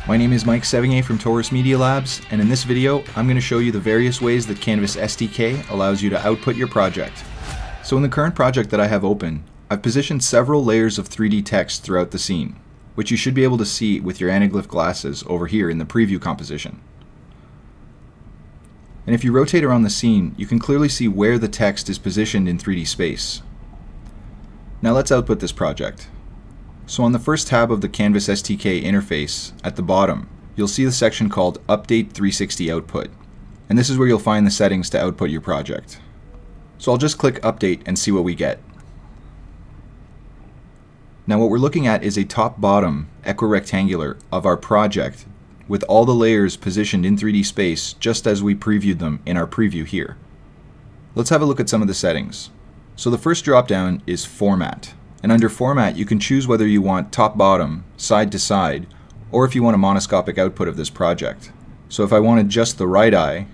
My name is Mike Sevigny from Taurus Media Labs, and in this video, I'm going to show you the various ways that Canvas STK allows you to output your project. So in the current project that I have open, I've positioned several layers of 3D text throughout the scene, which you should be able to see with your anaglyph glasses over here in the preview composition. And if you rotate around the scene, you can clearly see where the text is positioned in 3D space. Now let's output this project. So on the first tab of the Canvas STK interface, at the bottom, you'll see the section called Update 360 Output. And this is where you'll find the settings to output your project. So I'll just click Update and see what we get. Now what we're looking at is a top-bottom equirectangular of our project with all the layers positioned in 3D space just as we previewed them in our preview here. Let's have a look at some of the settings. So the first drop-down is Format. And under Format, you can choose whether you want top-bottom, side-to-side, or if you want a monoscopic output of this project. So if I wanted just the right eye,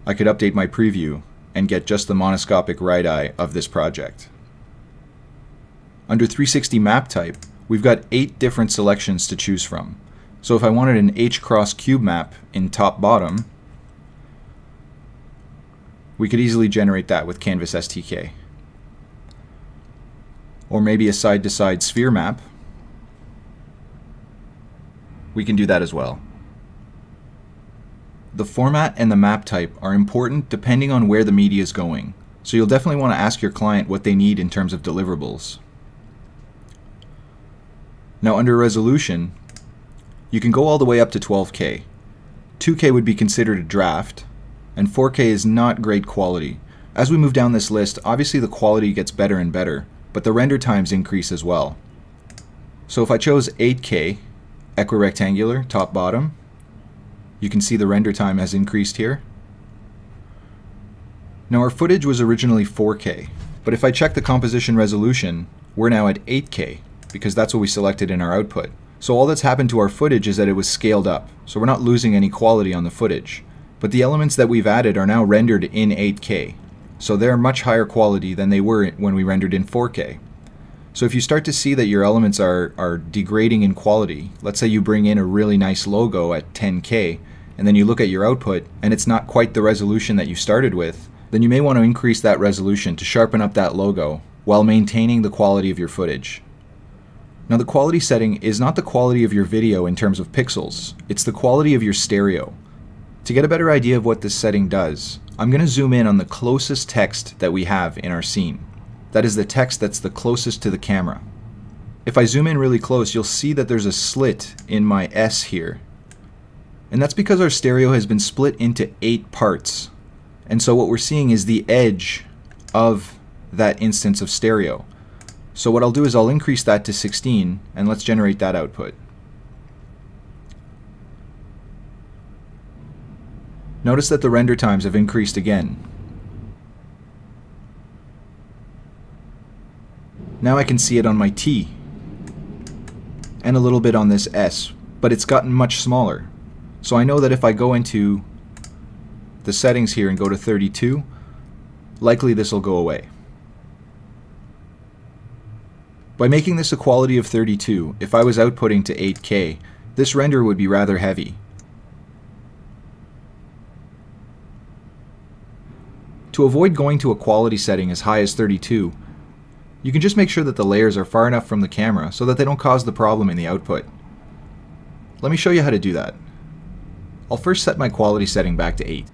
I could update my preview and get just the monoscopic right eye of this project. Under 360 Map Type, we've got 8 different selections to choose from. So if I wanted an H-cross cube map in top-bottom, we could easily generate that with Canvas STK. Or maybe a side-to-side sphere map, we can do that as well. The format and the map type are important depending on where the media is going, so you'll definitely want to ask your client what they need in terms of deliverables. Now under resolution, you can go all the way up to 12K. 2K would be considered a draft, and 4K is not great quality. As we move down this list, obviously the quality gets better and better, but the render times increase as well. So if I chose 8K, equirectangular, top bottom, you can see the render time has increased here. Now our footage was originally 4K, but if I check the composition resolution, we're now at 8K, because that's what we selected in our output. So all that's happened to our footage is that it was scaled up, so we're not losing any quality on the footage. But the elements that we've added are now rendered in 8K. So they're much higher quality than they were when we rendered in 4K. So if you start to see that your elements are degrading in quality, let's say you bring in a really nice logo at 10K, and then you look at your output and it's not quite the resolution that you started with, then you may want to increase that resolution to sharpen up that logo while maintaining the quality of your footage. Now the quality setting is not the quality of your video in terms of pixels, it's the quality of your stereo. To get a better idea of what this setting does, I'm going to zoom in on the closest text that we have in our scene. That is the text that's the closest to the camera. If I zoom in really close, you'll see that there's a slit in my S here. And that's because our stereo has been split into 8 parts. And so what we're seeing is the edge of that instance of stereo. So what I'll do is I'll increase that to 16, and let's generate that output. Notice that the render times have increased again. Now I can see it on my T, and a little bit on this S, but it's gotten much smaller. So I know that if I go into the settings here and go to 32, likely this will go away. By making this a quality of 32, if I was outputting to 8K, this render would be rather heavy. To avoid going to a quality setting as high as 32, you can just make sure that the layers are far enough from the camera so that they don't cause the problem in the output. Let me show you how to do that. I'll first set my quality setting back to 8.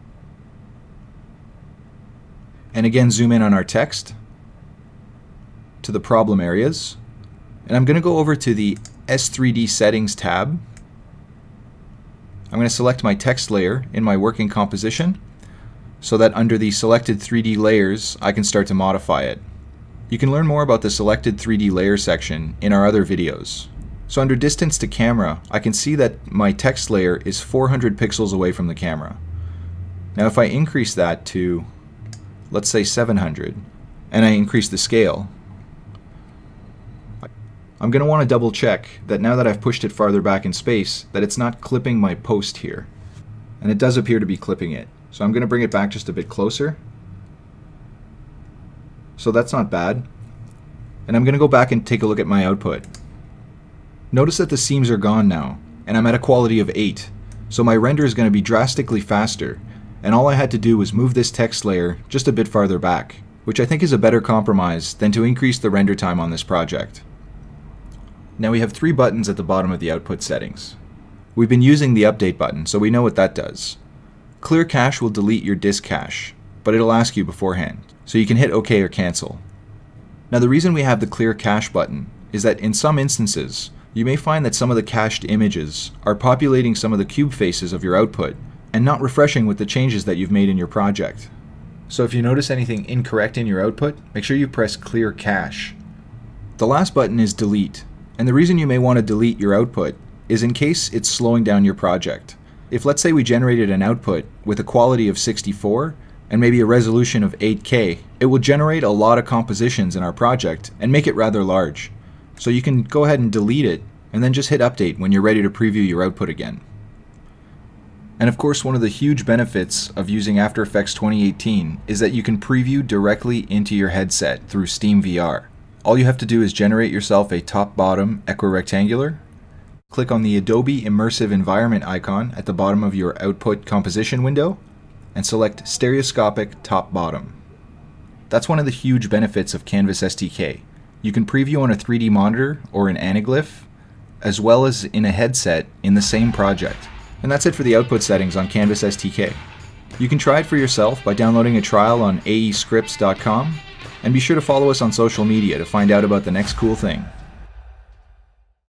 And again zoom in on our text to the problem areas. And I'm going to go over to the S3D Settings tab. I'm going to select my text layer in my working composition, so that under the selected 3D layers, I can start to modify it. You can learn more about the selected 3D layer section in our other videos. So under distance to camera, I can see that my text layer is 400 pixels away from the camera. Now if I increase that to, let's say 700, and I increase the scale, I'm going to want to double check that now that I've pushed it farther back in space, that it's not clipping my post here. And it does appear to be clipping it. So I'm going to bring it back just a bit closer. So that's not bad. And I'm going to go back and take a look at my output. Notice that the seams are gone now, and I'm at a quality of 8, so my render is going to be drastically faster, and all I had to do was move this text layer just a bit farther back, which I think is a better compromise than to increase the render time on this project. Now we have 3 buttons at the bottom of the output settings. We've been using the update button, so we know what that does. Clear cache will delete your disk cache, but it'll ask you beforehand, so you can hit OK or cancel. Now the reason we have the clear cache button is that in some instances, you may find that some of the cached images are populating some of the cube faces of your output and not refreshing with the changes that you've made in your project. So if you notice anything incorrect in your output, make sure you press clear cache. The last button is delete, and the reason you may want to delete your output is in case it's slowing down your project. If let's say we generated an output with a quality of 64 and maybe a resolution of 8K, it will generate a lot of compositions in our project and make it rather large. So you can go ahead and delete it and then just hit update when you're ready to preview your output again. And of course, one of the huge benefits of using After Effects 2018 is that you can preview directly into your headset through Steam VR. All you have to do is generate yourself a top-bottom equirectangular, click on the Adobe Immersive Environment icon at the bottom of your output composition window, and select stereoscopic top-bottom. That's one of the huge benefits of Canvas STK. You can preview on a 3D monitor or an anaglyph, as well as in a headset in the same project. And that's it for the output settings on Canvas STK. You can try it for yourself by downloading a trial on aescripts.com, and be sure to follow us on social media to find out about the next cool thing.